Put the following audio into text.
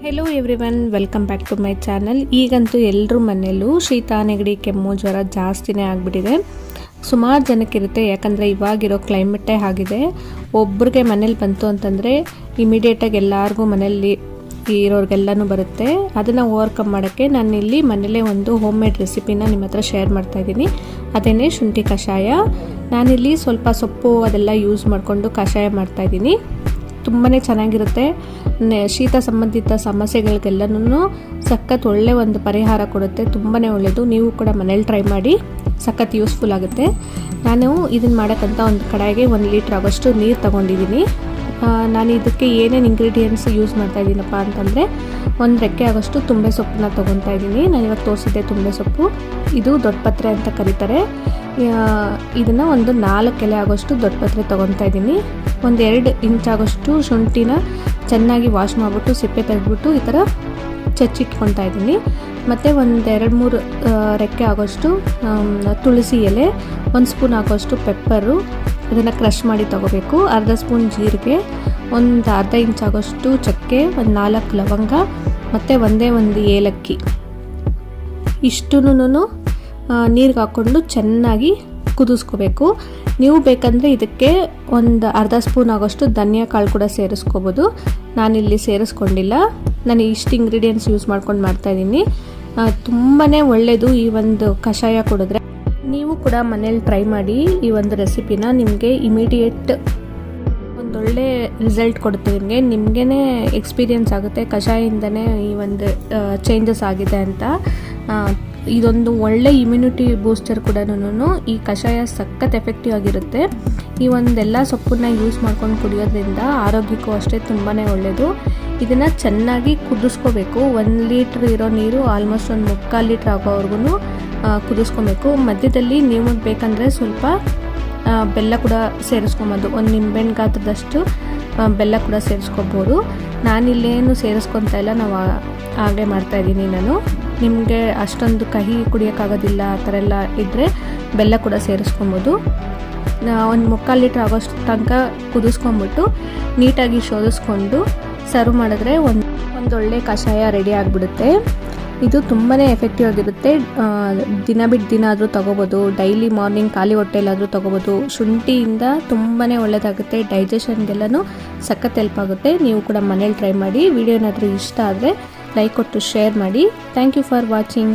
Hello everyone, welcome back to my channel. ಈಗಂತೂ ಎಲ್ಲರ ಮನೆಯಲ್ಲೂ ಶೀತ, ನೆಗಡಿ, ಕೆಮ್ಮು, ಜ್ವರ ಜಾಸ್ತಿನೇ ಆಗಿಬಿಟ್ಟಿದೆ. ಸುಮಾರು ಜನಕ್ಕಿರುತ್ತೆ, ಯಾಕಂದರೆ ಇವಾಗಿರೋ ಕ್ಲೈಮೇಟೇ ಆಗಿದೆ. ಒಬ್ರಿಗೆ ಮನೇಲಿ ಬಂತು ಅಂತಂದರೆ ಇಮಿಡಿಯೇಟಾಗಿ ಎಲ್ಲರಿಗೂ ಮನೆಯಲ್ಲಿ ಇರೋರಿಗೆಲ್ಲನೂ ಬರುತ್ತೆ. ಅದನ್ನು ಓವರ್ಕಮ್ ಮಾಡೋಕ್ಕೆ ನಾನಿಲ್ಲಿ ಮನೇಲೇ ಒಂದು ಹೋಮ್ ಮೇಡ್ ರೆಸಿಪಿನ ನಿಮ್ಮ ಹತ್ರ ಶೇರ್ ಮಾಡ್ತಾಯಿದ್ದೀನಿ. ಅದೇನೇ ಶುಂಠಿ ಕಷಾಯ. ನಾನಿಲ್ಲಿ ಸ್ವಲ್ಪ ಸೊಪ್ಪು ಅದೆಲ್ಲ ಯೂಸ್ ಮಾಡಿಕೊಂಡು ಕಷಾಯ ಮಾಡ್ತಾಯಿದ್ದೀನಿ. ತುಂಬಾ ಚೆನ್ನಾಗಿರುತ್ತೆ. ಶೀತ ಸಂಬಂಧಿತ ಸಮಸ್ಯೆಗಳಿಗೆಲ್ಲನೂ ಸಖತ್ ಒಳ್ಳೆ ಒಂದು ಪರಿಹಾರ ಕೊಡುತ್ತೆ. ತುಂಬಾ ಒಳ್ಳೆಯದು. ನೀವು ಕೂಡ ಮನೇಲಿ ಟ್ರೈ ಮಾಡಿ, ಸಖತ್ ಯೂಸ್ಫುಲ್ ಆಗುತ್ತೆ. ನಾನು ಇದನ್ನು ಮಾಡೋಕ್ಕಂತ ಒಂದು ಕಡಾಯಿಗೆ 1 ಲೀಟ್ರ್ ಆಗೋಷ್ಟು ನೀರು ತೊಗೊಂಡಿದ್ದೀನಿ. ನಾನು ಇದಕ್ಕೆ ಏನೇನು ಇಂಗ್ರೀಡಿಯೆಂಟ್ಸ್ ಯೂಸ್ ಮಾಡ್ತಾ ಇದ್ದೀನಪ್ಪ ಅಂತಂದರೆ 1 ರೆಕ್ಕೆ ಆಗೋಷ್ಟು ತುಂಬೆ ಸೊಪ್ಪನ್ನ ತೊಗೊತಾ ಇದ್ದೀನಿ. ನಾನು ಇವಾಗ ತೋರಿಸಿದ್ದೆ ತುಂಬೆ ಸೊಪ್ಪು. ಇದು ದೊಡ್ಡ ಪತ್ರೆ ಅಂತ ಕರೀತಾರೆ. ಇದನ್ನು ಒಂದು 4 ಎಲೆ ಆಗೋಷ್ಟು ದೊಡ್ಡ ಪತ್ರೆ ತೊಗೊತಾ ಇದ್ದೀನಿ. 1-2 ಇಂಚ್ ಆಗೋಷ್ಟು ಶುಂಠಿನ ಚೆನ್ನಾಗಿ ವಾಶ್ ಮಾಡಿಬಿಟ್ಟು ಸಿಪ್ಪೆ ತೆಗೆದ್ಬಿಟ್ಟು ಈ ಥರ ಚಚ್ಚಿಟ್ಕೊತಾ ಇದ್ದೀನಿ. ಮತ್ತು 1-2-3 ರೆಕ್ಕೆ ಆಗೋಷ್ಟು ತುಳಸಿ ಎಲೆ, 1 ಸ್ಪೂನ್ ಆಗೋಷ್ಟು ಪೆಪ್ಪರು, ಅದನ್ನು ಕ್ರಷ್ ಮಾಡಿ ತೊಗೋಬೇಕು. ಅರ್ಧ ಸ್ಪೂನ್ ಜೀರಿಗೆ, ಒಂದು ಅರ್ಧ ಇಂಚ್ ಆಗೋಷ್ಟು ಚಕ್ಕೆ, 4 ಲವಂಗ ಮತ್ತು ಒಂದು ಏಲಕ್ಕಿ. ಇಷ್ಟುನು ನೀರಿಗೆ ಹಾಕ್ಕೊಂಡು ಚೆನ್ನಾಗಿ ಕುದಿಸ್ಕೋಬೇಕು. ನೀವು ಬೇಕಂದರೆ ಇದಕ್ಕೆ ಒಂದು ಅರ್ಧ ಸ್ಪೂನ್ ಆಗೋಷ್ಟು ಧನಿಯಾ ಕಾಳು ಕೂಡ ಸೇರಿಸ್ಕೋಬೋದು. ನಾನಿಲ್ಲಿ ಸೇರಿಸ್ಕೊಂಡಿಲ್ಲ. ನಾನು ಇಷ್ಟು ಇಂಗ್ರೀಡಿಯೆಂಟ್ಸ್ ಯೂಸ್ ಮಾಡ್ಕೊಂಡು ಮಾಡ್ತಾಯಿದ್ದೀನಿ. ತುಂಬಾ ಒಳ್ಳೆಯದು ಈ ಒಂದು ಕಷಾಯ ಕುಡಿದ್ರೆ. ನೀವು ಕೂಡ ಮನೇಲಿ ಟ್ರೈ ಮಾಡಿ ಈ ಒಂದು ರೆಸಿಪಿನ. ನಿಮಗೆ ಇಮಿಡಿಯೇಟ್ ಒಂದೊಳ್ಳೆ ರಿಸಲ್ಟ್ ಕೊಡುತ್ತೆ. ನಿಮಗೇ ಎಕ್ಸ್ಪೀರಿಯೆನ್ಸ್ ಆಗುತ್ತೆ ಕಷಾಯದಿಂದನೇ ಈ ಒಂದು ಚೇಂಜಸ್ ಆಗಿದೆ ಅಂತ. ಇದೊಂದು ಒಳ್ಳೆ ಇಮ್ಯುನಿಟಿ ಬೂಸ್ಟರ್ ಕೂಡ. ಈ ಕಷಾಯ ಸಖತ್ ಎಫೆಕ್ಟಿವ್ ಆಗಿರುತ್ತೆ. ಈ ಒಂದೆಲ್ಲ ಸೊಪ್ಪನ್ನ ಯೂಸ್ ಮಾಡ್ಕೊಂಡು ಕುಡಿಯೋದ್ರಿಂದ ಆರೋಗ್ಯಕ್ಕೂ ಅಷ್ಟೇ ತುಂಬಾ ಒಳ್ಳೆಯದು. ಇದನ್ನು ಚೆನ್ನಾಗಿ ಕುದಿಸ್ಕೋಬೇಕು. 1 ಲೀಟ್ರ್ ಇರೋ ನೀರು ಆಲ್ಮೋಸ್ಟ್ ಒಂದು 3/4 ಲೀಟ್ರ್ ಆಗೋವರೆಗೂ ಕುದಿಸ್ಕೊಬೇಕು. ಮಧ್ಯದಲ್ಲಿ ನೀವು ಬೇಕಂದರೆ ಸ್ವಲ್ಪ ಬೆಲ್ಲ ಕೂಡ ಸೇರಿಸ್ಕೊಬೋದು. 1 ನಿಂಬೆಹಣ್ಣು ಗಾತ್ರದಷ್ಟು ಬೆಲ್ಲ ಕೂಡ ಸೇರಿಸ್ಕೊಬೋದು. ನಾನಿಲ್ಲೇನು ಸೇರಿಸ್ಕೊತಾ ಇಲ್ಲ, ನಾವು ಹಾಗೆ ಮಾಡ್ತಾಯಿದ್ದೀನಿ ನಾನು. ನಿಮಗೆ ಅಷ್ಟೊಂದು ಕಹಿ ಕುಡಿಯೋಕ್ಕಾಗೋದಿಲ್ಲ ಆ ಥರ ಎಲ್ಲ ಇದ್ದರೆ ಬೆಲ್ಲ ಕೂಡ ಸೇರಿಸ್ಕೊಬೋದು. 1/4 ಲೀಟ್ರ್ ಆಗೋಷ್ಟು ತನಕ ಕುದಿಸ್ಕೊಂಬಿಟ್ಟು ನೀಟಾಗಿ ಶೋಧಿಸ್ಕೊಂಡು ಸರ್ವ್ ಮಾಡಿದ್ರೆ ಒಂದೊಳ್ಳೆ ಕಷಾಯ ರೆಡಿ ಆಗಿಬಿಡುತ್ತೆ. ಇದು ತುಂಬಾ ಎಫೆಕ್ಟಿವ್ ಆಗಿರುತ್ತೆ. ದಿನ ಬಿಟ್ಟು ದಿನ ಆದರೂ ತೊಗೋಬೋದು. ಡೈಲಿ ಮಾರ್ನಿಂಗ್ ಖಾಲಿ ಹೊಟ್ಟೆಲಾದರೂ ತೊಗೋಬೋದು. ಶುಂಠಿಯಿಂದ ತುಂಬಾ ಒಳ್ಳೆಯದಾಗುತ್ತೆ. ಡೈಜೆಷನ್ಗೆಲ್ಲನೂ ಸಖತ್ ಹೆಲ್ಪ್ ಆಗುತ್ತೆ. ನೀವು ಕೂಡ ಮನೇಲಿ ಟ್ರೈ ಮಾಡಿ. ವಿಡಿಯೋ ಏನಾದರೂ ಇಷ್ಟ ಆದರೆ ಲೈಕ್ ಕೊಟ್ಟು ಶೇರ್ ಮಾಡಿ. Thank you for watching.